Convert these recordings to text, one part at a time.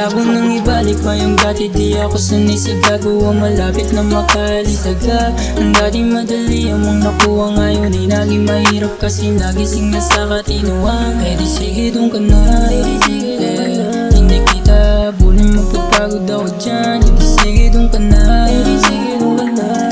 Malabo nang ibalik pa yung dati, di ako sanay sa gagawa, malapit na makalitagak. Ang dating madali among nakuha, ngayon ay naging mahirap kasi nagising na sa katinuan. Eh di sige dun ka na, hindi kita bunin, magpapagod ako dyan. Eh di sige dun ka na,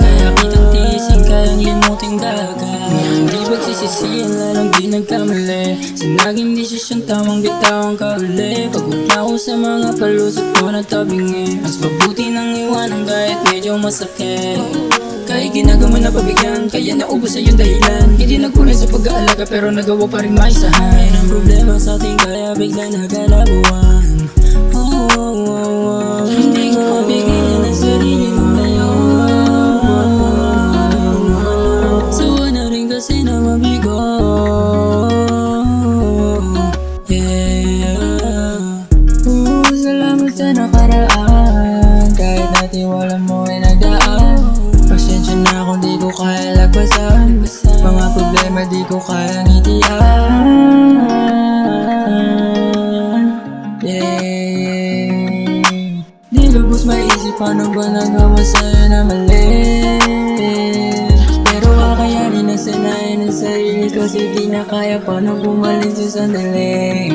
kaya kitang tiisin, kayang limuting dagat. Hindi pagsisisihan, lalong di nagkamali sa naging desisyon, tamang bitawang kauli. Pagod na ako sa mga palusot ko na tabingi, mas mabuti nang iwanan kahit medyo masakit. Kahit ginagawa na pabigyan, kaya naubos sa iyong dahilan. Hindi nagkulay sa pag-aalaga pero nagawa pa rin maisahan. May ng problema sa ating kaya bigla nagkalabuan. Hindi ko mabigyan ang sarili kong layawan. Sawa na rin kasi na mabigo. Salamat sa nakaraan, kahit natiwala mo ay nagdaan. Pasensya na kung di ko kaya lagpasan, mga problema di ko kaya ngitian. Di lubos maisip paano ba nagawa sa'yo na mali, pero kakayanin na sanayin ang sarili kasi di na kaya paano bumalik sa sandali.